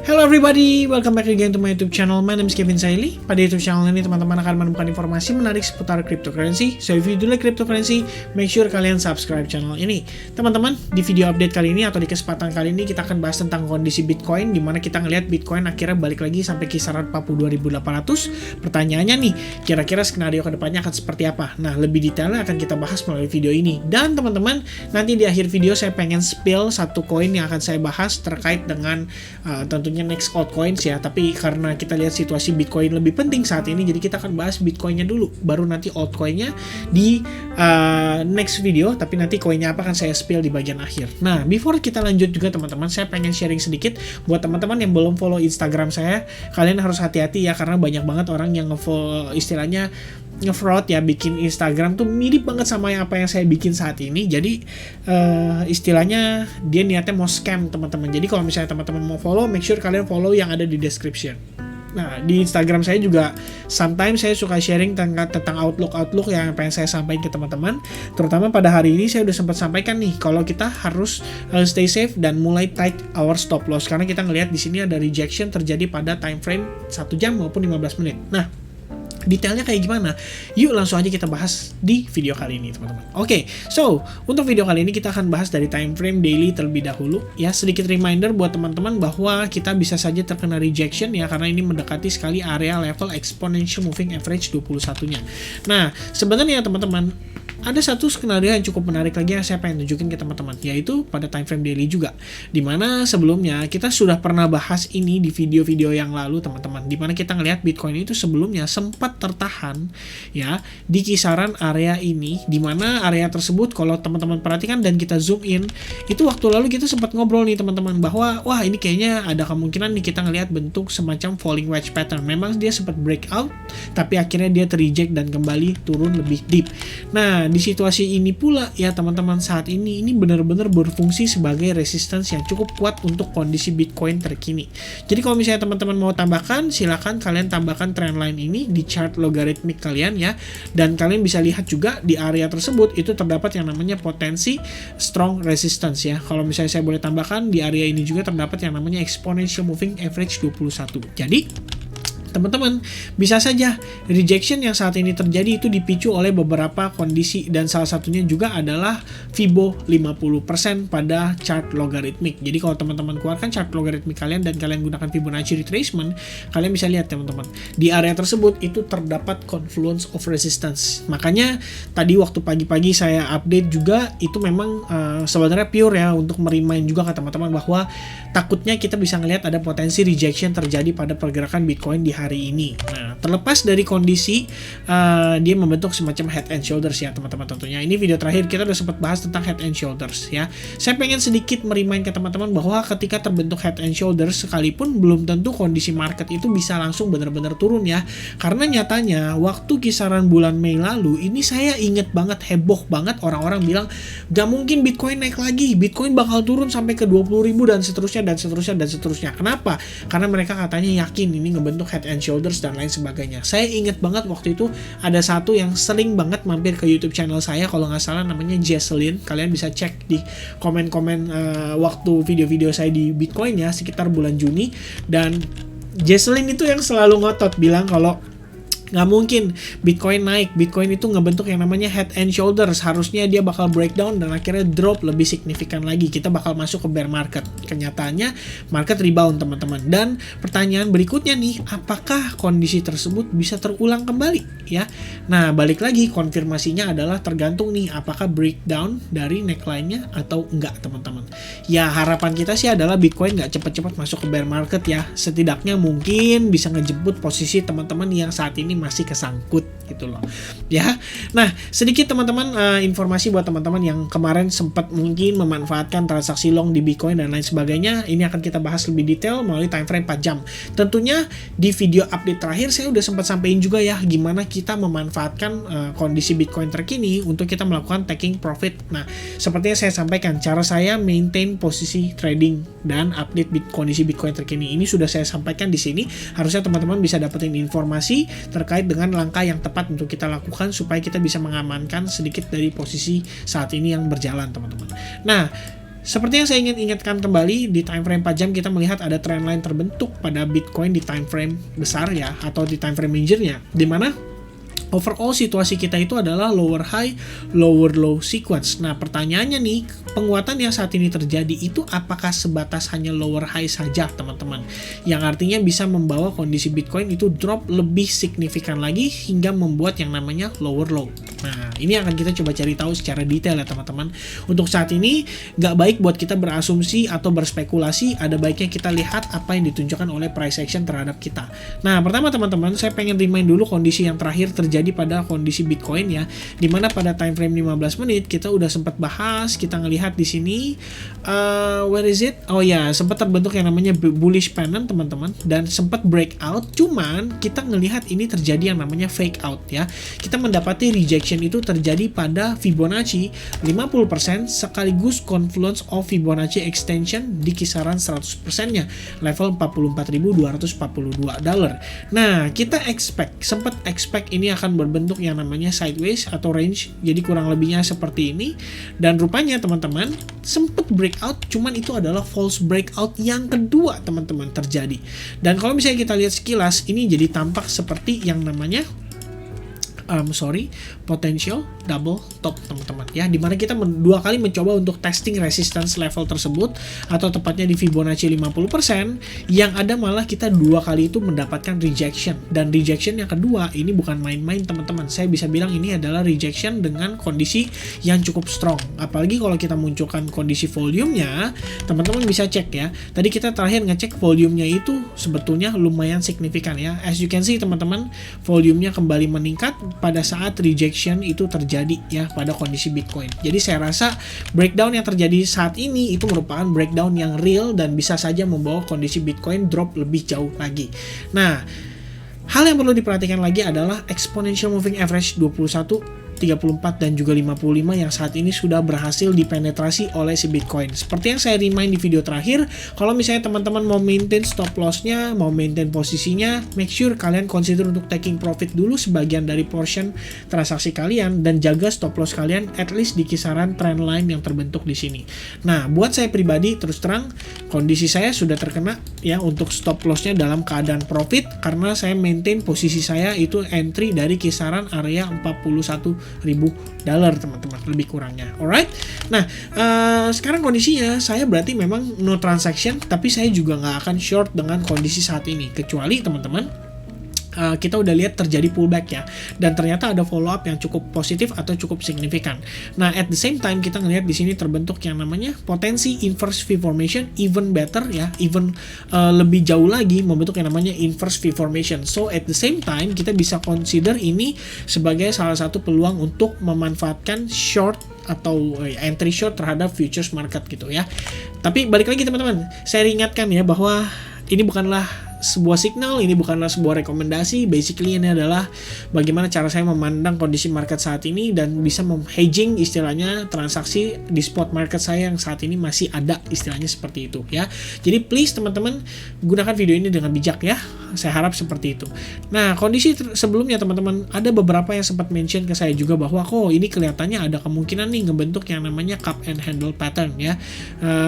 Hello everybody, welcome back again to my YouTube channel. My name is Kevin Saili. Pada YouTube channel ini teman-teman akan menemukan informasi menarik seputar cryptocurrency. So if you do like cryptocurrency, make sure kalian subscribe channel ini. Teman-teman, di video update kali ini atau di kesempatan kali ini kita akan bahas tentang kondisi Bitcoin, di mana kita ngelihat Bitcoin akhirnya balik lagi sampai kisaran 42.800. Pertanyaannya nih, kira-kira skenario kedepannya akan seperti apa? Nah, lebih detailnya akan kita bahas melalui video ini. Dan teman-teman, nanti di akhir video saya pengen spill satu koin yang akan saya bahas terkait dengan tentunya next altcoins ya, tapi karena kita lihat situasi Bitcoin lebih penting saat ini, jadi kita akan bahas Bitcoinnya dulu, baru nanti altcoinnya di next video, tapi nanti koinnya apa akan saya spill di bagian akhir. Nah, before kita lanjut juga teman-teman, saya pengen sharing sedikit buat teman-teman yang belum follow Instagram saya, kalian harus hati-hati ya, karena banyak banget orang yang nge-follow, istilahnya nge-fraud ya, bikin Instagram tuh mirip banget sama apa yang saya bikin saat ini. Jadi istilahnya dia niatnya mau scam teman-teman. Jadi kalau misalnya teman-teman mau follow, make sure kalian follow yang ada di description. Nah, di Instagram saya juga sometimes saya suka sharing tentang outlook yang pengen saya sampaikan ke teman-teman. Terutama pada hari ini saya udah sempat sampaikan nih kalau kita harus stay safe dan mulai tight our stop loss, karena kita ngelihat di sini ada rejection terjadi pada time frame 1 jam maupun 15 menit. Nah, detailnya kayak gimana? Yuk langsung aja kita bahas di video kali ini teman-teman. Oke, so untuk video kali ini kita akan bahas dari time frame daily terlebih dahulu. Ya, sedikit reminder buat teman-teman bahwa kita bisa saja terkena rejection ya, karena ini mendekati sekali area level exponential moving average 21-nya. Nah, sebenarnya teman-teman, ada satu skenario yang cukup menarik lagi yang saya pengen tunjukin ke teman-teman, yaitu pada time frame daily juga. Dimana sebelumnya kita sudah pernah bahas ini di video-video yang lalu teman-teman, dimana kita ngelihat Bitcoin itu sebelumnya sempat tertahan ya di kisaran area ini, dimana area tersebut kalau teman-teman perhatikan dan kita zoom in, itu waktu lalu kita sempat ngobrol nih teman-teman bahwa wah ini kayaknya ada kemungkinan nih kita ngelihat bentuk semacam falling wedge pattern. Memang dia sempat breakout, tapi akhirnya dia terreject dan kembali turun lebih deep. Nah, di situasi ini pula ya teman-teman, saat ini benar-benar berfungsi sebagai resistance yang cukup kuat untuk kondisi Bitcoin terkini. Jadi kalau misalnya teman-teman mau tambahkan, silakan kalian tambahkan trendline ini di chart logarithmic kalian ya, dan kalian bisa lihat juga di area tersebut itu terdapat yang namanya potensi strong resistance ya. Kalau misalnya saya boleh tambahkan, di area ini juga terdapat yang namanya exponential moving average 21. Jadi teman-teman, bisa saja rejection yang saat ini terjadi itu dipicu oleh beberapa kondisi, dan salah satunya juga adalah Fibo 50% pada chart logarithmic. Jadi kalau teman-teman keluarkan chart logarithmic kalian dan kalian gunakan Fibonacci retracement, kalian bisa lihat teman-teman, di area tersebut itu terdapat confluence of resistance. Makanya tadi waktu pagi-pagi saya update juga, itu memang sebenarnya pure ya untuk merimain juga ke teman-teman bahwa takutnya kita bisa ngelihat ada potensi rejection terjadi pada pergerakan Bitcoin di hari ini. Nah, terlepas dari kondisi dia membentuk semacam head and shoulders ya teman-teman, tentunya ini video terakhir kita udah sempat bahas tentang head and shoulders ya. Saya pengen sedikit merimain ke teman-teman bahwa ketika terbentuk head and shoulders sekalipun belum tentu kondisi market itu bisa langsung benar-benar turun ya, karena nyatanya waktu kisaran bulan Mei lalu ini saya inget banget, heboh banget orang-orang bilang gak mungkin Bitcoin naik lagi, Bitcoin bakal turun sampai ke 20.000 dan seterusnya dan seterusnya dan seterusnya. Kenapa? Karena mereka katanya yakin ini ngebentuk head and shoulders dan lain sebagainya. Saya inget banget waktu itu ada satu yang sering banget mampir ke YouTube channel saya, kalau nggak salah namanya Jesselyn. Kalian bisa cek di komen-komen waktu video-video saya di Bitcoin ya, sekitar bulan Juni. Dan Jesselyn itu yang selalu ngotot bilang kalau nggak mungkin Bitcoin naik, Bitcoin itu ngebentuk yang namanya head and shoulders, harusnya dia bakal breakdown dan akhirnya drop lebih signifikan lagi, kita bakal masuk ke bear market. Kenyataannya market rebound teman-teman. Dan pertanyaan berikutnya nih, apakah kondisi tersebut bisa terulang kembali ya? Nah, balik lagi konfirmasinya adalah tergantung nih apakah breakdown dari neckline-nya atau enggak teman-teman. Ya harapan kita sih adalah Bitcoin nggak cepat-cepat masuk ke bear market ya, setidaknya mungkin bisa ngejemput posisi teman-teman yang saat ini masih kesangkut gitu loh ya. Nah, sedikit teman-teman informasi buat teman-teman yang kemarin sempat mungkin memanfaatkan transaksi long di Bitcoin dan lain sebagainya. Ini akan kita bahas lebih detail melalui time frame 4 jam. Tentunya di video update terakhir saya udah sempat sampaikan juga ya gimana kita memanfaatkan kondisi Bitcoin terkini untuk kita melakukan taking profit. Nah, sepertinya saya sampaikan cara saya maintain posisi trading dan update kondisi Bitcoin terkini. Ini sudah saya sampaikan di sini. Harusnya teman-teman bisa dapetin informasi terkait dengan langkah yang tepat untuk kita lakukan supaya kita bisa mengamankan sedikit dari posisi saat ini yang berjalan teman-teman. Nah, seperti yang saya ingin ingatkan kembali, di time frame 4 jam kita melihat ada trendline terbentuk pada Bitcoin di time frame besar ya, atau di time frame majornya, di mana overall situasi kita itu adalah lower high, lower low sequence. Nah, pertanyaannya nih, penguatan yang saat ini terjadi itu apakah sebatas hanya lower high saja, teman-teman? Yang artinya bisa membawa kondisi Bitcoin itu drop lebih signifikan lagi hingga membuat yang namanya lower low. Nah, ini akan kita coba cari tahu secara detail ya, teman-teman. Untuk saat ini, nggak baik buat kita berasumsi atau berspekulasi, ada baiknya kita lihat apa yang ditunjukkan oleh price action terhadap kita. Nah, pertama teman-teman, saya pengen remind dulu kondisi yang terakhir terjadi pada kondisi Bitcoin ya, dimana pada time frame 15 menit kita udah sempat bahas, kita ngelihat di sini where is it? Oh ya, sempat terbentuk yang namanya bullish pennant teman-teman, dan sempat breakout, cuman kita ngelihat ini terjadi yang namanya fake out ya. Kita mendapati rejection itu terjadi pada Fibonacci 50% sekaligus confluence of Fibonacci extension di kisaran 100% nya level $44.242. Nah, kita sempat expect ini akan berbentuk yang namanya sideways atau range, jadi kurang lebihnya seperti ini, dan rupanya teman-teman sempat breakout, cuman itu adalah false breakout yang kedua teman-teman terjadi. Dan kalau misalnya kita lihat sekilas, ini jadi tampak seperti yang namanya potential double top teman-teman ya, dimana kita dua kali mencoba untuk testing resistance level tersebut, atau tepatnya di Fibonacci 50%, yang ada malah kita dua kali itu mendapatkan rejection, dan rejection yang kedua ini bukan main-main teman-teman. Saya bisa bilang ini adalah rejection dengan kondisi yang cukup strong, apalagi kalau kita munculkan kondisi volumenya, teman-teman bisa cek ya, tadi kita terakhir ngecek volumenya itu sebetulnya lumayan signifikan ya, as you can see teman-teman, volumenya kembali meningkat pada saat rejection itu terjadi ya pada kondisi Bitcoin. Jadi saya rasa breakdown yang terjadi saat ini itu merupakan breakdown yang real dan bisa saja membawa kondisi Bitcoin drop lebih jauh lagi. Nah, hal yang perlu diperhatikan lagi adalah exponential moving average 21, 34 dan juga 55 yang saat ini sudah berhasil dipenetrasi oleh si Bitcoin. Seperti yang saya remind di video terakhir, kalau misalnya teman-teman mau maintain stop loss-nya, mau maintain posisinya, make sure kalian consider untuk taking profit dulu sebagian dari portion transaksi kalian, dan jaga stop loss kalian at least di kisaran trend line yang terbentuk di sini. Nah, buat saya pribadi terus terang kondisi saya sudah terkena ya untuk stop loss-nya dalam keadaan profit, karena saya maintain posisi saya itu entry dari kisaran area $41.000 teman-teman, lebih kurangnya. Alright, nah sekarang kondisinya saya berarti memang no transaction, tapi saya juga nggak akan short dengan kondisi saat ini, kecuali teman-teman kita udah lihat terjadi pullback ya, dan ternyata ada follow up yang cukup positif atau cukup signifikan. Nah, at the same time kita ngelihat di sini terbentuk yang namanya potensi inverse V formation, even better ya, even lebih jauh lagi membentuk yang namanya inverse V formation. So at the same time kita bisa consider ini sebagai salah satu peluang untuk memanfaatkan short atau entry short terhadap futures market gitu ya. Tapi balik lagi teman-teman, saya ingatkan ya bahwa ini bukanlah sebuah signal, ini bukanlah sebuah rekomendasi. Basically ini adalah bagaimana cara saya memandang kondisi market saat ini dan bisa hedging istilahnya transaksi di spot market saya yang saat ini masih ada, istilahnya seperti itu ya. Jadi please teman-teman gunakan video ini dengan bijak ya, saya harap seperti itu. Nah, kondisi sebelumnya teman-teman ada beberapa yang sempat mention ke saya juga bahwa ini kelihatannya ada kemungkinan nih ngebentuk yang namanya cup and handle pattern ya.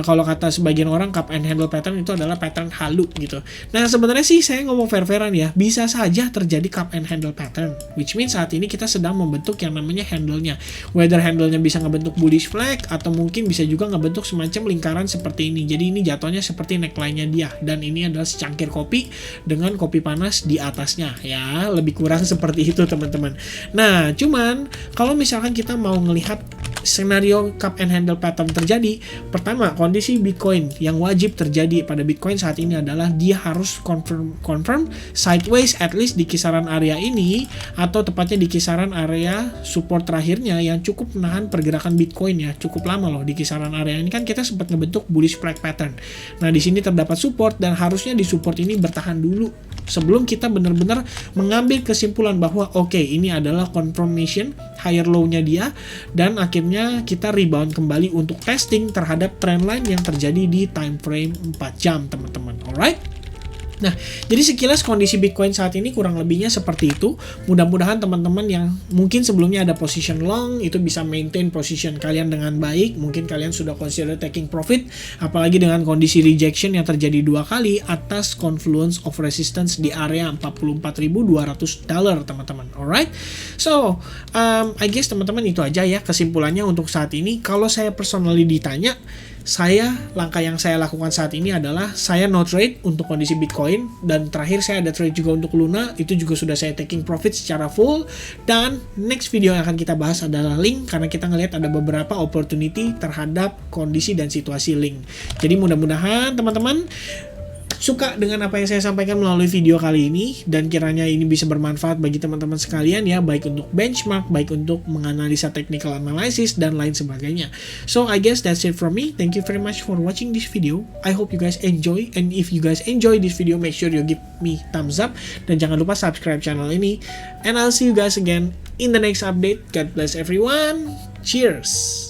Kalau kata sebagian orang, cup and handle pattern itu adalah pattern halu gitu. Nah, sebenarnya sih saya ngomong fair-fairan ya, bisa saja terjadi cup and handle pattern, which means saat ini kita sedang membentuk yang namanya handle-nya. Whether handle-nya bisa ngebentuk bullish flag atau mungkin bisa juga ngebentuk semacam lingkaran seperti ini. Jadi ini jatuhnya seperti neckline-nya dia, dan ini adalah secangkir kopi dengan kopi panas di atasnya ya, lebih kurang seperti itu teman-teman. Nah, cuman kalau misalkan kita mau ngelihat skenario cup and handle pattern terjadi, pertama kondisi Bitcoin yang wajib terjadi pada Bitcoin saat ini adalah dia harus confirm sideways at least di kisaran area ini, atau tepatnya di kisaran area support terakhirnya yang cukup menahan pergerakan Bitcoin ya, cukup lama loh di kisaran area ini. Kan kita sempat ngebentuk bullish flag pattern. Nah, di sini terdapat support, dan harusnya di support ini bertahan dulu sebelum kita benar-benar mengambil kesimpulan bahwa ini adalah confirmation higher low-nya dia, dan akhirnya kita rebound kembali untuk testing terhadap trendline yang terjadi di time frame 4 jam teman-teman. Alright. Nah, jadi sekilas kondisi Bitcoin saat ini kurang lebihnya seperti itu. Mudah-mudahan teman-teman yang mungkin sebelumnya ada position long itu bisa maintain position kalian dengan baik. Mungkin kalian sudah consider taking profit, apalagi dengan kondisi rejection yang terjadi 2 kali atas confluence of resistance di area $44.200, teman-teman. Alright, so I guess teman-teman itu aja ya kesimpulannya untuk saat ini. Kalau saya personally ditanya, langkah yang saya lakukan saat ini adalah saya no trade untuk kondisi Bitcoin, dan terakhir saya ada trade juga untuk Luna, itu juga sudah saya taking profit secara full. Dan next video yang akan kita bahas adalah Link, karena kita ngelihat ada beberapa opportunity terhadap kondisi dan situasi Link. Jadi mudah-mudahan teman-teman suka dengan apa yang saya sampaikan melalui video kali ini, dan kiranya ini bisa bermanfaat bagi teman-teman sekalian ya, baik untuk benchmark, baik untuk menganalisa technical analysis dan lain sebagainya. So I guess that's it from me. Thank you very much for watching this video. I hope you guys enjoy, and if you guys enjoy this video, make sure you give me thumbs up, dan jangan lupa subscribe channel ini. And I'll see you guys again in the next update. God bless everyone. Cheers.